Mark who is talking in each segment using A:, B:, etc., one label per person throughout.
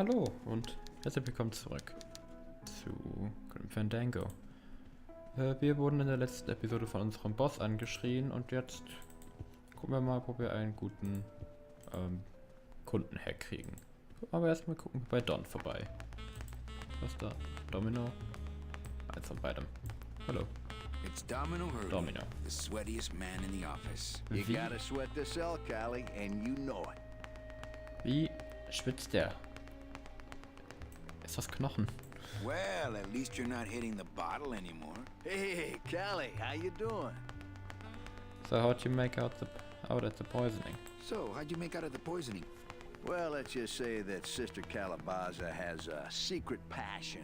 A: Hallo und herzlich willkommen zurück zu Fandango. Wir wurden in der letzten Episode von unserem Boss angeschrien und jetzt gucken wir mal, wo wir einen guten Kunden herkriegen. Aber erstmal gucken wir bei Don vorbei. Was da? Domino? Eins von beidem. Hallo.
B: It's Domino Hurley,
A: Domino.
B: the sweatiest man in the office.
C: You
A: Wie,
C: gotta sweat the cell, Callie, and you know it.
A: wie schwitzt der? Ist das Knochen?
B: Well, at least you're not hitting the bottle anymore.
C: Hey, Callie, how you doing?
A: So how'd you make out at the poisoning?
B: So, how'd you make out of the poisoning?
C: Well, let's just say that Sister Calabaza has a secret passion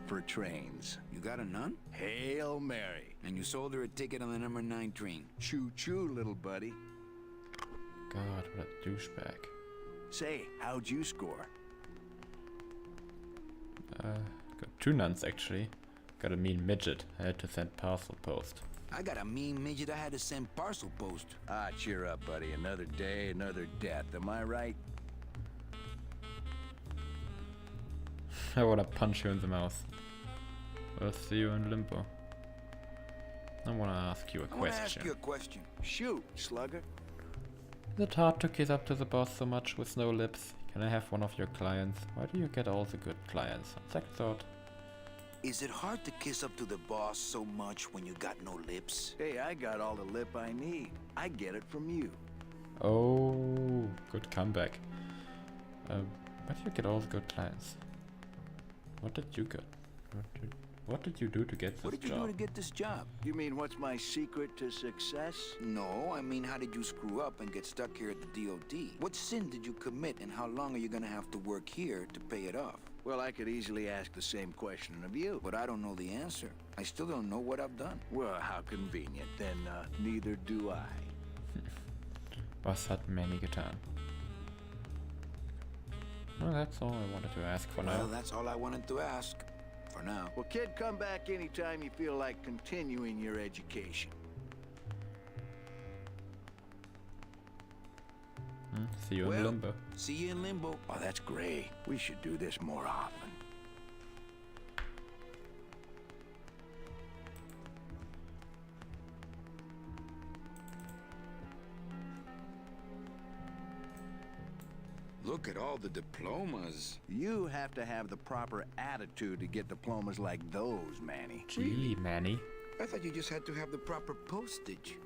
C: for trains.
B: You got a nun?
C: Hail Mary.
B: And you sold her a ticket on the number 9 train.
C: Choo-choo, little buddy.
A: God, what a douchebag.
C: Say, how'd you score?
A: Got two nuns actually. Got a mean midget. I had to send parcel post.
B: I got a mean midget I had to send parcel post.
C: Ah, cheer up, buddy. Another day, another death. Am I right?
A: I wanna punch you in the mouth. I'll see you in limbo. I wanna ask you a
B: I wanna ask
A: question.
B: you a question.
C: Shoot, slugger.
A: Is it hard to kiss up to the boss so much with no lips? Can I have one of your clients? Why do you get all the good clients? On second thought.
B: Is it hard to kiss up to the boss so much when you got no lips?
C: Hey, I got all the lip I need. I get it from you.
A: Oh, good comeback. Why do you get all the good clients? What did you get? What did you do to get
B: What
A: this
B: did you do
A: job?
B: to get this job?
C: You mean what's my secret to success?
B: No, I mean, how did you screw up and get stuck here at the DOD? What sin did you commit, and how long are you gonna have to work here to pay it off?
C: Well, I could easily ask the same question of you.
B: But I don't know the answer. I still don't know what I've done.
C: Well, how convenient. Then neither do I.
A: Was hat Manny getan? Well, that's all I wanted to ask for
B: Well,
A: now.
B: that's all I wanted to ask. For now.
C: Well, kid, come back anytime you feel like continuing your education.
A: See you in
B: Well,
A: limbo.
B: See you in limbo.
C: Oh, that's great. We should do this more often.
B: Look at all the diplomas.
C: You have to have the proper attitude to get diplomas like those, Manny.
A: Gee, Manny.
B: I thought you just had to have the proper postage.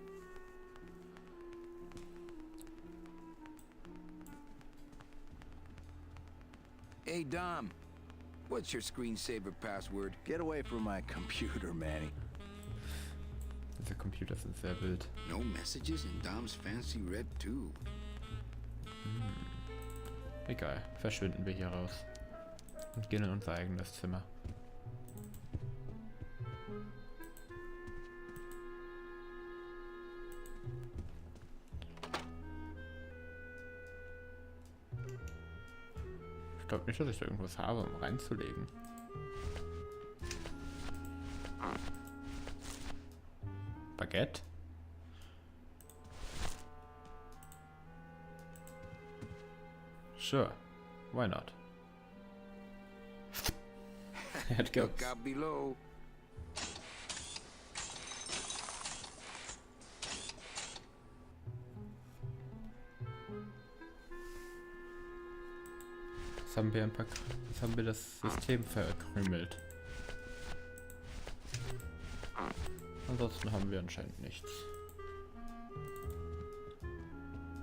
B: Hey, Dom. What's your screensaver password?
C: Get away from my computer, Manny.
A: Diese Computer sind sehr wild.
B: No messages in Dom's fancy red too.
A: Egal, verschwinden wir hier raus. Und gehen in unser eigenes Zimmer. Ich glaube nicht, dass ich da irgendwas habe, um reinzulegen. Baguette? Sure, why not? It goes.
B: Look out below.
A: Jetzt haben wir das System verkrümelt. Ansonsten haben wir anscheinend nichts.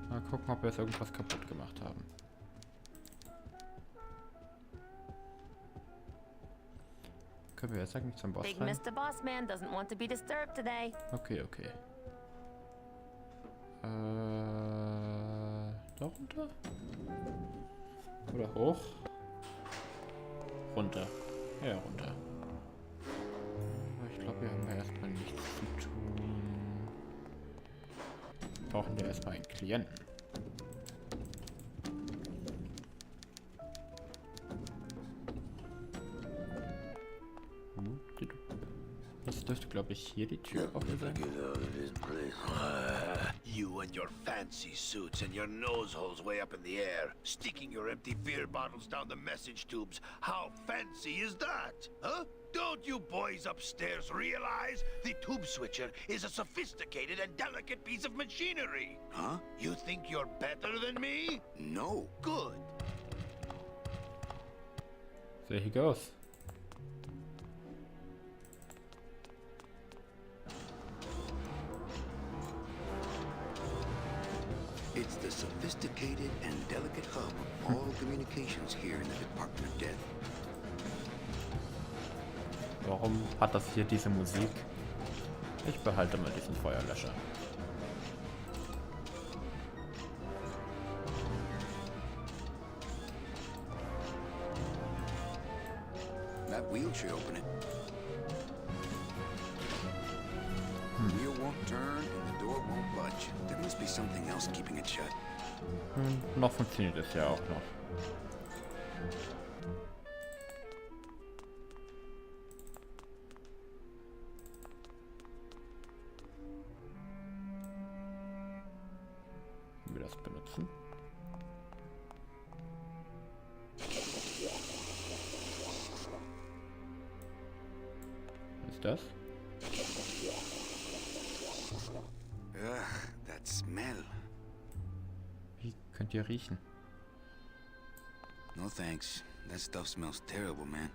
A: Mal gucken, ob wir jetzt irgendwas kaputt gemacht haben. Können wir jetzt eigentlich zum Boss
D: Big
A: rein?
D: Mr. Bossman doesn't want to be disturbed today.
A: Okay, okay. Da runter? Oder hoch? Runter. Ja, runter. Aber ich glaube, wir haben ja erstmal nichts zu tun. Brauchen wir erstmal einen Klienten. Was dürfte, glaube ich, hier die Tür offen sein.
C: You and your fancy suits and your nose holes way up in the air, sticking your empty beer bottles down the message tubes. How fancy is that? Huh? Don't you boys upstairs realize the tube switcher is a sophisticated and delicate piece of machinery?
B: Huh?
C: You think you're better than me?
B: No.
C: Good.
A: There he goes.
B: It's the sophisticated and delicate hub of all communications here in the Department of Death.
A: Warum hat das hier diese Musik? Ich behalte mal diesen Feuerlöscher.
B: That wheel should open it. Wheel won't turn and the door won't budge. There must be something else keeping it shut.
A: Noch funktioniert es ja auch noch. Wir das benutzen. Was ist das?
B: Ugh, that smell.
A: Wie könnt ihr riechen?
B: No thanks. That stuff smells terrible, man.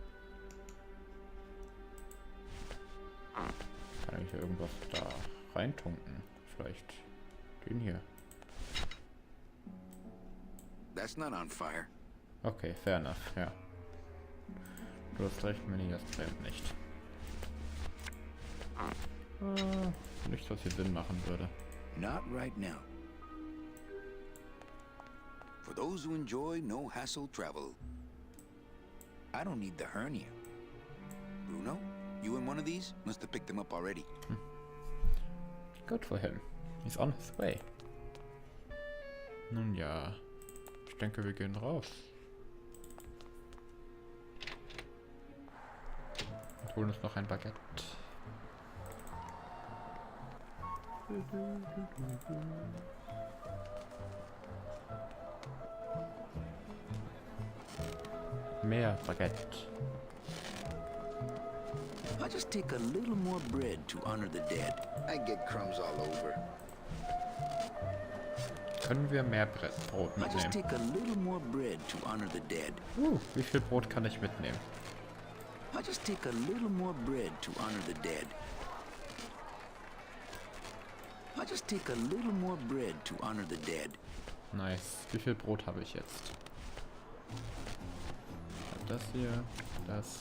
A: Kann ich hier irgendwas da reintunken? Vielleicht den hier.
B: That's not on fire.
A: Okay, fair enough, ja. Du hast recht, Manny, das brennt nicht. Nichts, was hier Sinn machen würde.
B: Not right now. For those who enjoy no-hassle travel. I don't need the hernia. Bruno, you in one of these? Must have picked them up already.
A: Good for him. He's on his way. Nun ja. Ich denke, wir gehen raus. Und holen uns noch ein Baguette. Mehr Baguette.
B: I'll just take a little more bread to honor the dead. I get crumbs all over.
A: Können wir mehr Brot
B: I'll just
A: mitnehmen?
B: take a little more bread to honor the dead.
A: Wie viel Brot kann ich mitnehmen?
B: I'll just take a little more bread to honor the dead. I'll just take a little more bread to honor the dead.
A: Nice. Wie viel Brot habe ich jetzt? Das hier, das.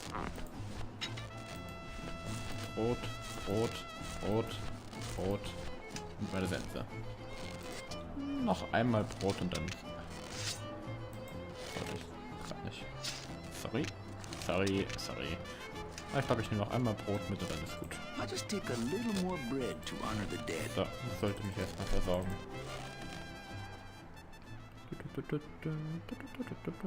A: Brot, Brot, Brot, Brot und meine Sense. Noch einmal Brot und dann. Warte, ich grad nicht. Sorry. Ich glaube, ich nehme noch einmal Brot mit und dann ist gut.
B: I'll just take a little more bread to honor the dead.
A: So, ich sollte mich erstmal versorgen. Ich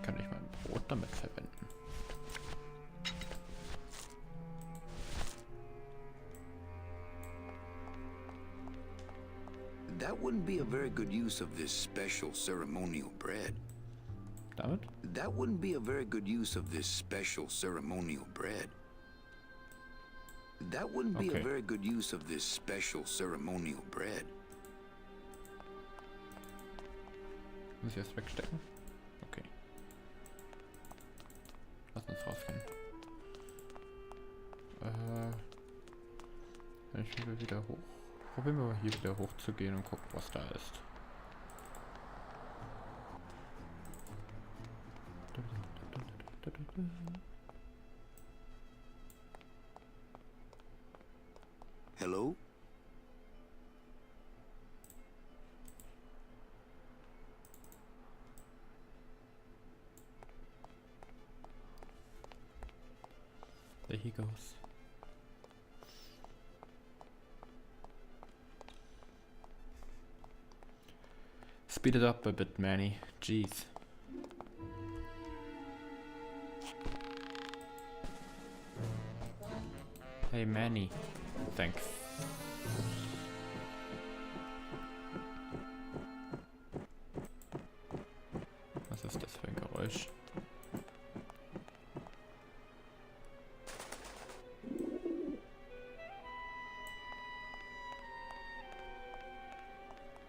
A: kann nicht mein Brot damit verwenden.
B: That wouldn't be a very good use of this special ceremonial bread.
A: Damit?
B: That wouldn't be a very good use of this special ceremonial bread. That wouldn't be
A: Okay.
B: a very good use of this special ceremonial bread.
A: Muss ich das wegstecken? Okay. Lass uns rausgehen. Ich will wieder hoch. Probieren wir mal hier wieder hoch zu gehen und gucken, was da ist.
B: Hello?
A: he goes. Speed it up a bit, Manny. Jeez. Hey, Manny. Thanks. Was ist das für ein Geräusch?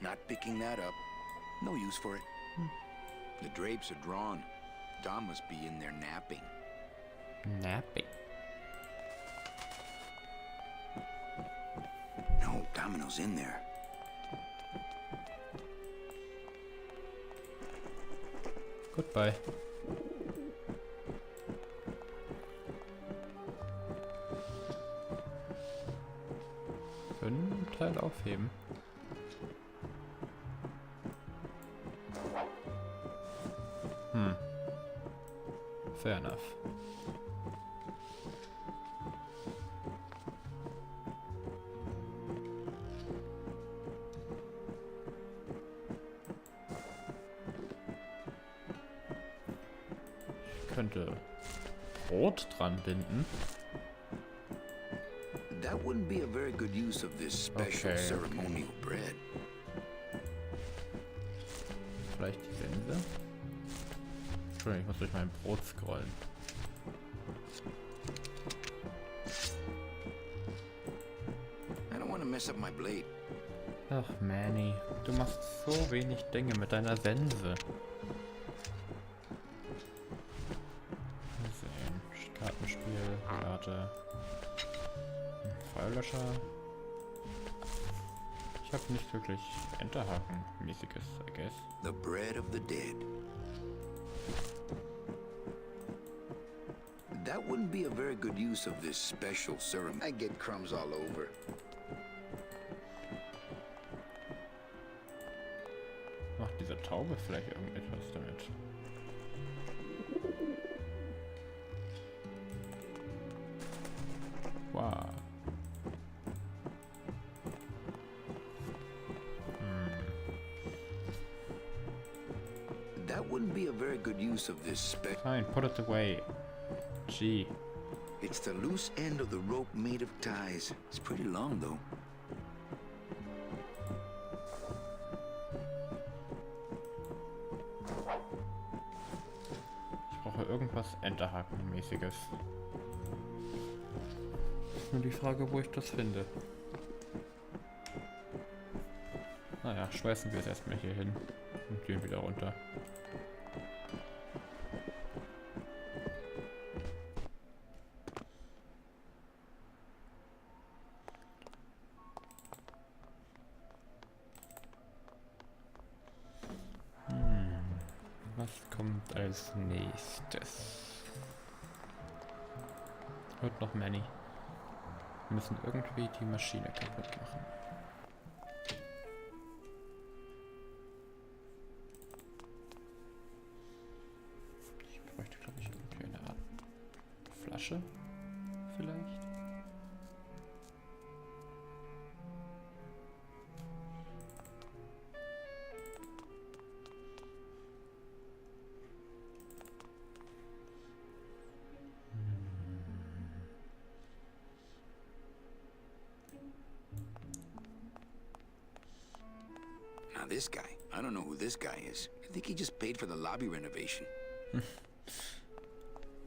B: Not picking that up. No use for it. The drapes are drawn. Dom must be in there napping.
A: Napping.
B: No, Domino's in there.
A: Goodbye. Können einen Teil aufheben. Fair enough. Ich könnte Brot dran binden.
B: That wouldn't be a very good use of this special
A: Okay,
B: ceremonial bread.
A: Vielleicht die Sense? Entschuldigung, ich muss durch mein Brot scrollen.
B: I don't want to mess up my blade.
A: Ach, Manny, du machst so wenig Dinge mit deiner Sense. Mal sehen. Kartenspiel, Karte. Feuerlöscher. Ich habe nicht wirklich Enterhaken-mäßiges, I guess.
B: The bread of the dead. That wouldn't be a very good use of this special ceremony. I get crumbs all over.
A: Macht diese Taube vielleicht irgendetwas damit? Wow.
B: That wouldn't be a very good use of this spec.
A: Fine, put it away. Gee.
B: It's the loose end of the rope made of ties. It's pretty long, though.
A: Ich brauche irgendwas Enterhaken-mäßiges. Ist nur die Frage, wo ich das finde. Naja, schmeißen wir es erstmal hier hin und gehen wieder runter. Was kommt als nächstes? Hört noch Manny. Wir müssen irgendwie die Maschine kaputt machen. Ich bräuchte, glaube ich, irgendwie eine Art Flasche, vielleicht.
B: Now this guy, I don't know who this guy is. I think he just paid for the lobby renovation.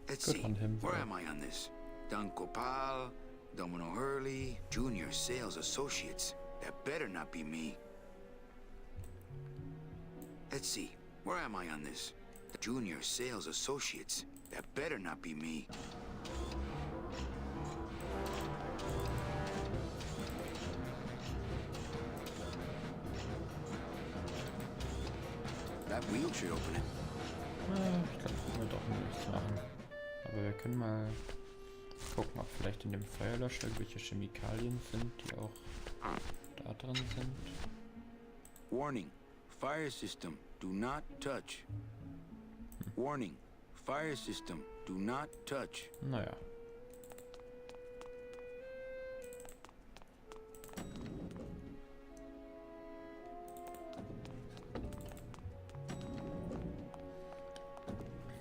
B: Let's
A: Good
B: see,
A: on him,
B: where
A: though.
B: am I on this? Don Copal, Domino Hurley, Junior Sales Associates. That better not be me. Let's see, where am I on this? The Junior Sales Associates. That better not be me. That wheel should open it.
A: Ich glaube, das können wir doch nichts machen. Aber wir können mal gucken, ob vielleicht in dem Feuerlöscher irgendwelche Chemikalien sind, die auch da drin sind.
B: Warning, fire system, do not touch. Warning, fire system, do not touch.
A: Naja.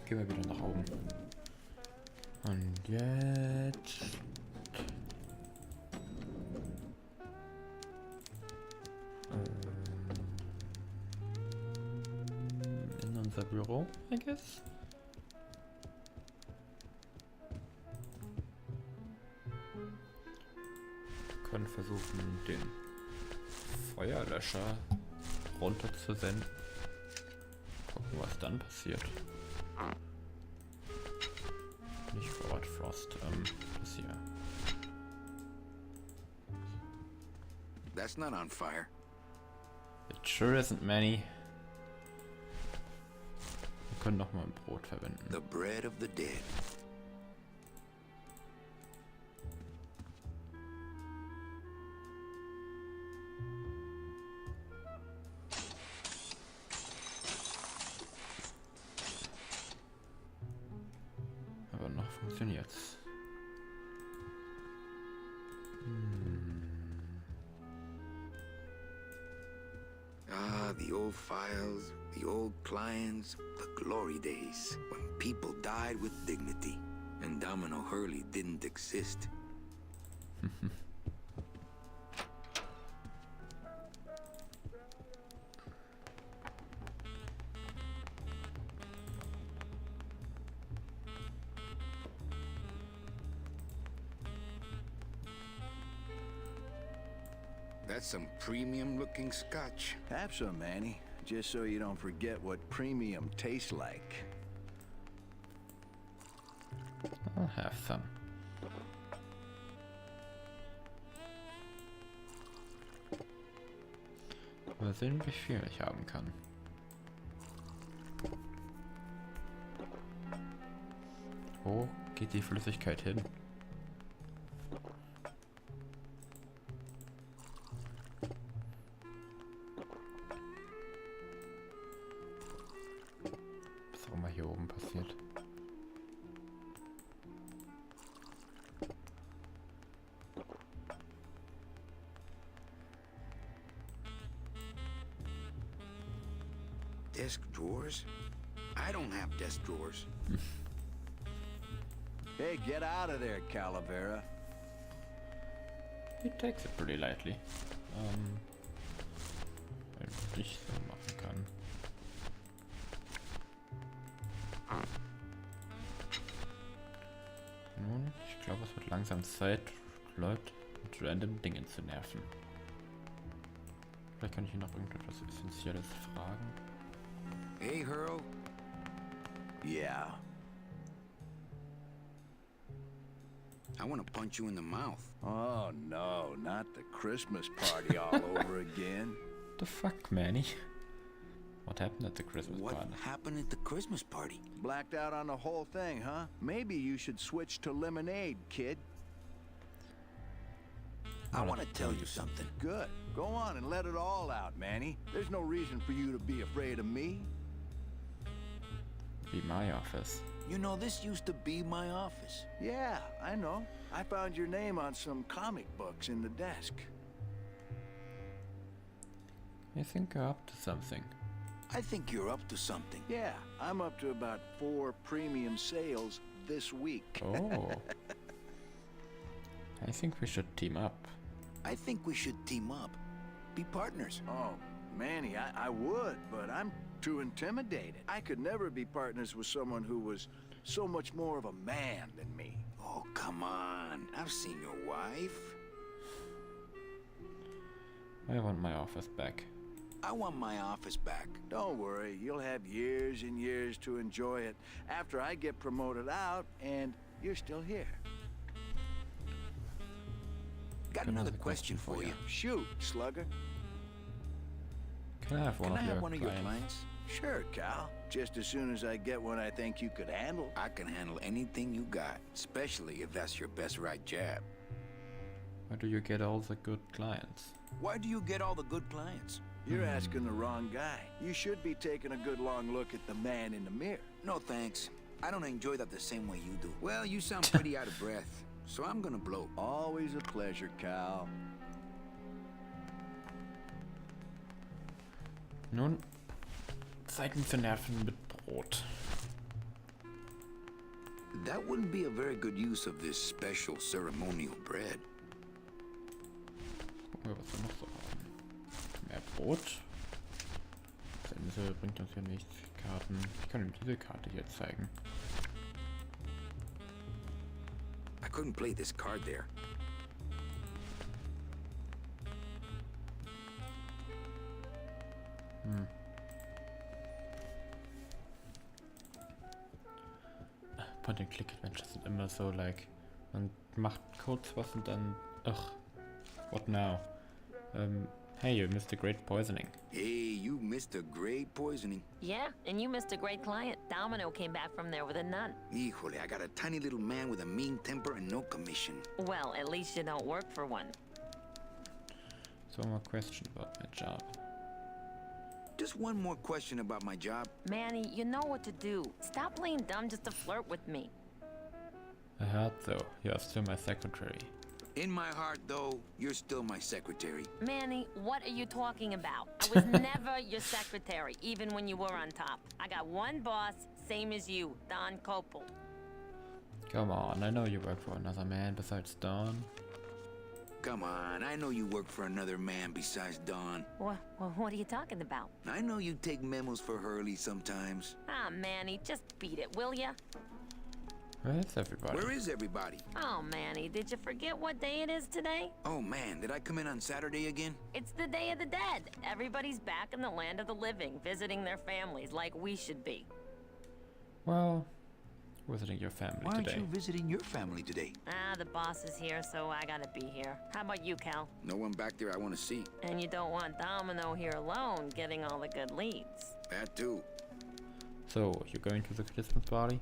A: Gehen wir wieder nach oben. Und jetzt... in unser Büro, I guess. Wir können versuchen, den Feuerlöscher runterzusenden. Gucken, was dann passiert. Nicht Forward Frost, das hier.
B: That's not on fire.
A: It sure isn't many. Wir können noch mal ein Brot verwenden.
B: The bread of the dead.
A: Aber noch funktioniert's.
B: Ah, the old files, the old clients, the glory days when people died with dignity and Domino Hurley didn't exist. That's some premium looking scotch.
E: Have some, Manny, just so you don't forget what premium tastes like.
A: I'll have some. Mal sehen, wie viel ich haben kann. Wo geht die Flüssigkeit hin? Was auch immer hier oben passiert.
B: Desk drawers? I don't have desk drawers.
E: Hey, get out of there, Calavera.
A: He takes it pretty lightly. Wenn ich so machen kann. Nun, ich glaube, es wird langsam Zeit, Leute mit random Dingen zu nerven. Vielleicht kann ich ihn noch irgendetwas Essentielles fragen.
B: Hey, Hurl.
E: Yeah.
B: I want to punch you in the mouth.
E: Oh, no, not the Christmas party all over again.
A: The fuck, Manny? What happened at the Christmas
B: What
A: party?
B: happened at the Christmas party?
E: Blacked out on the whole thing, huh? Maybe you should switch to lemonade, kid.
B: I want to tell you something.
E: Good. Go on and let it all out, Manny. There's no reason for you to be afraid of me.
A: Be my office.
B: You know, this used to be my office.
E: Yeah, I know. I found your name on some comic books in the desk.
A: I think you're up to something.
B: I think you're up to something.
E: Yeah, I'm up to about 4 premium sales this week.
A: Oh. I think we should team up.
B: I think we should team up. Be partners.
E: Oh, Manny, I would, but I'm too intimidated. I could never be partners with someone who was so much more of a man than me.
B: Oh, come on. I've seen your wife.
A: I want my office back.
B: I want my office back.
E: Don't worry, you'll have years and years to enjoy it after I get promoted out and you're still here.
B: Got another question for you.
E: Shoot, slugger.
A: Can I have one
B: Can I
A: of
B: have
A: your
B: one of your
A: clients?
B: clients?
E: Sure, Cal. Just as soon as I get one I think you could handle.
B: I can handle anything you got, especially if that's your best right jab.
A: Where do you get all the good clients?
B: Why do you get all the good clients?
E: You're asking the wrong guy. You should be taking a good long look at the man in the mirror.
B: No thanks. I don't enjoy that the same way you do. Well, you sound pretty out of breath, so I'm gonna blow.
E: Always a pleasure, Cal.
A: Nun, Zeit ihn zu nerven mit Brot.
B: that wouldn't be a very good use of this special ceremonial bread.
A: Gucken wir, was wir noch so haben. Mehr Brot. Das Insel bringt uns hier nichts. Karten. Ich kann ihm diese Karte hier zeigen.
B: I couldn't play this card there.
A: Point-and-Click-Adventures sind immer so, like, man macht kurz was und dann, ugh, what now? Hey, you missed a great poisoning.
B: Hey, you missed a great poisoning.
D: Yeah, and you missed a great client. Domino came back from there with a nun.
B: Híjole, I got a tiny little man with a mean temper and no commission.
D: Well, at least you don't work for one.
A: So, one more question about my job.
B: Just one more question about my job.
D: Manny, you know what to do. Stop playing dumb just to flirt with me.
A: I heard so. You are still my secretary.
B: In my heart, though, you're still my secretary.
D: Manny, what are you talking about? I was never your secretary, even when you were on top. I got one boss, same as you, Don Copel.
A: Come on, I know you work for another man besides Don.
B: Come on, I know you work for another man besides Don.
D: What are you talking about?
B: I know you take memos for Hurley sometimes.
D: Ah, Manny, just beat it, will ya?
A: Where is everybody?
B: Where is everybody?
D: Oh, Manny, did you forget what day it is today?
B: Oh man, did I come in on Saturday again?
D: It's the Day of the Dead. Everybody's back in the land of the living, visiting their families like we should be.
A: Well, visiting your family
B: Why aren't
A: today.
B: you visiting your family today?
D: Ah, the boss is here, so I gotta be here. How about you, Cal?
B: No one back there I want to see.
D: And you don't want Domino here alone, getting all the good leads.
B: That too.
A: So, you're going to the Christmas party?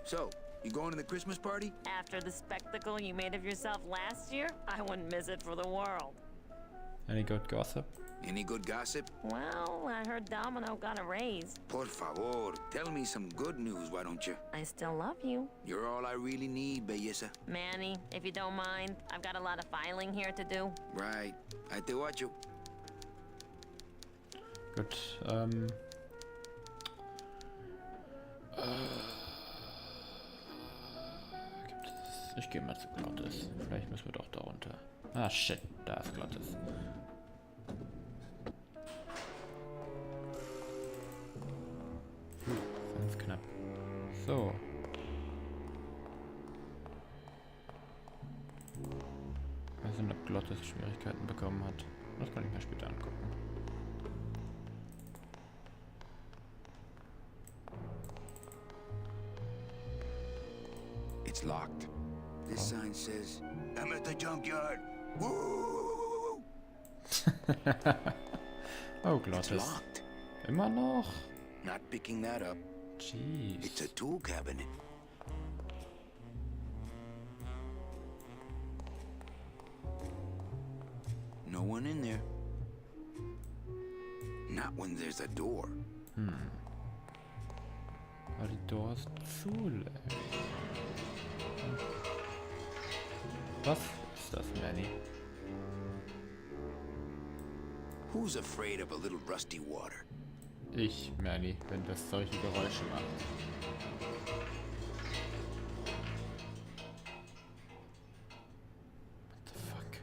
B: So, you going to the Christmas party?
D: After the spectacle you made of yourself last year, I wouldn't miss it for the world.
A: Any good gossip?
B: Any good gossip?
D: Well, I heard Domino got a raise.
B: Por favor, tell me some good news, why don't you?
D: I still love you.
B: You're all I really need, belleza.
D: Manny, if you don't mind, I've got a lot of filing here to do.
B: Right. I te watch you.
A: Gut, gibt es... Ich gehe mal zu Glottis. Vielleicht müssen wir doch da runter. Ah, shit, da ist Glottis. Ganz knapp. So. Mal sehen, ob Glottis Schwierigkeiten bekommen hat. Das kann ich mir später angucken.
B: It's locked. This sign says, I'm at the junkyard. Woo!
A: Oh,
B: It's
A: Glottis.
B: locked.
A: Immer noch?
B: Not picking that up.
A: Jeez.
B: It's a tool cabinet. No one in there. Not when there's a door.
A: Aber die Door ist zu leer. Was ist das, Manny?
B: Who's afraid of a little rusty water?
A: Ich, Manny, wenn das solche Geräusche macht. What the fuck?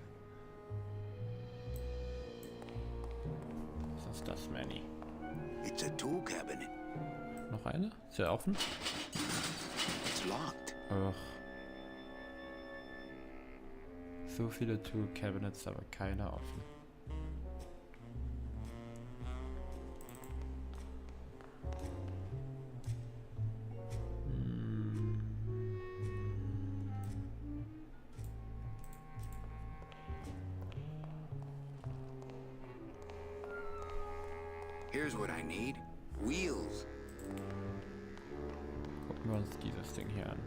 A: Was ist das, Manny?
B: It's a tool cabinet.
A: Noch eine? Ist ja offen?
B: It's locked.
A: Ach. So viele Tool Cabinets, aber keiner offen.
B: Here's what I need. Wheels.
A: Gucken wir uns dieses Ding hier an.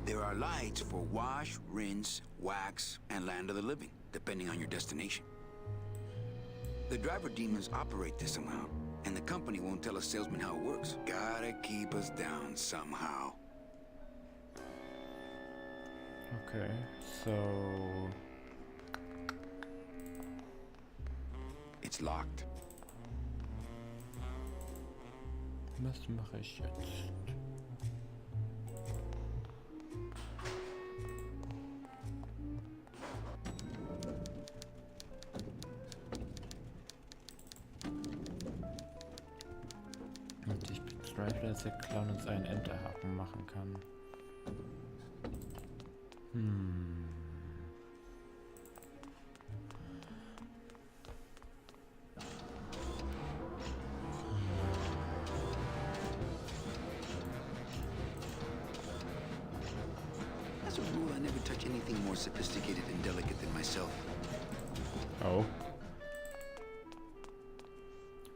B: There are lights for wash, rinse, wax, and land of the living, depending on your destination. The driver demons operate this somehow, and the company won't tell a salesman how it works. Gotta keep us down somehow.
A: Okay, so...
B: It's locked.
A: Was mache ich jetzt? Und ich bezweifle, dass der Clown uns einen Enterhaken machen kann.
B: As a rule, I never touch anything more sophisticated and delicate than myself.
A: Oh.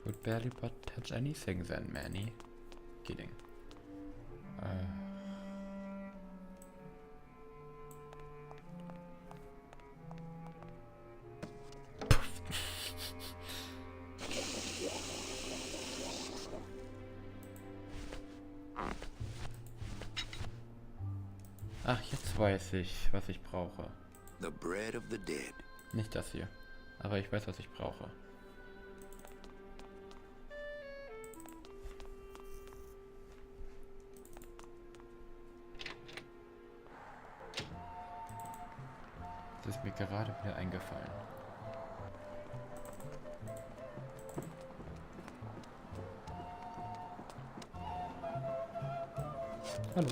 A: Would barely but touch anything then, Manny. Kidding. Ach, jetzt weiß ich, was ich brauche.
B: The bread of the dead.
A: Nicht das hier. Aber ich weiß, was ich brauche. Das ist mir gerade wieder eingefallen. Hallo.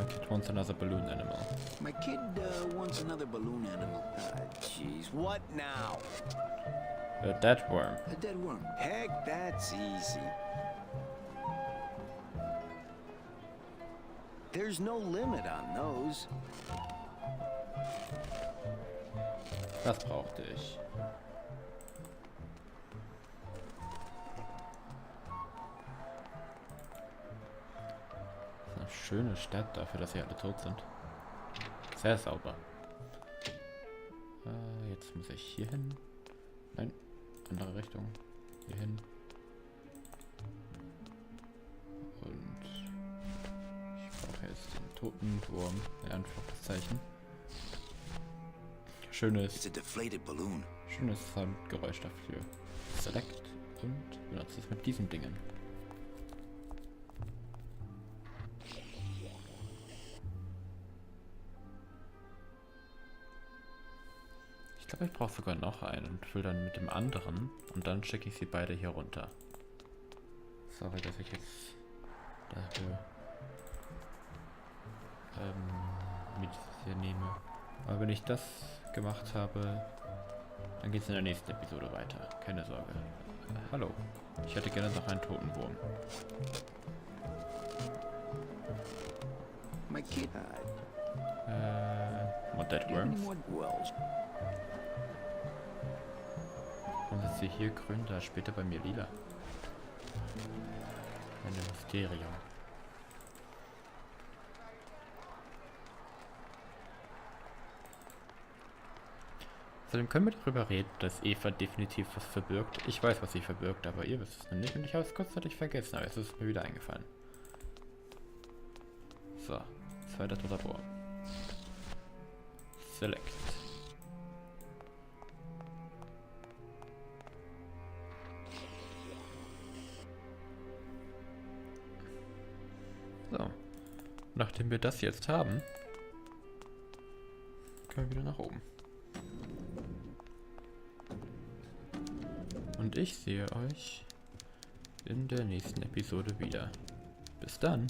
A: Kid wants another balloon animal.
B: My kid wants another balloon animal.
E: Jeez, what now?
A: A dead worm.
B: A dead worm.
E: Heck, that's easy. There's no limit on those.
A: Das brauchte ich. Eine schöne Stadt dafür, dass sie alle tot sind. Sehr sauber. Jetzt muss ich hier hin. Nein, andere Richtung. Hier hin. Und ich brauche jetzt den toten Wurm, in Anführungszeichen.
B: It's a deflated balloon.
A: Schönes Soundgeräusch dafür. Select und benutze es mit diesen Dingen. Ich glaube, ich brauche sogar noch einen und fülle dann mit dem anderen und dann schicke ich sie beide hier runter. Sorry, dass ich jetzt dafür mit hier nehme. Aber wenn ich das gemacht habe, dann geht es in der nächsten Episode weiter. Keine Sorge. Hallo. Ich hätte gerne noch einen toten Wurm.
B: My kid.
A: What dead worms?
B: Wells.
A: Und ist sie hier grün, da später bei mir lila. Ein Mysterium. Außerdem können wir darüber reden, dass Eva definitiv was verbirgt. Ich weiß, was sie verbirgt, aber ihr wisst es noch nicht und ich habe es kurzzeitig vergessen, aber jetzt ist es mir wieder eingefallen. So, zweiter toter Wurm. Select. So, nachdem wir das jetzt haben, können wir wieder nach oben. Und ich sehe euch in der nächsten Episode wieder. Bis dann!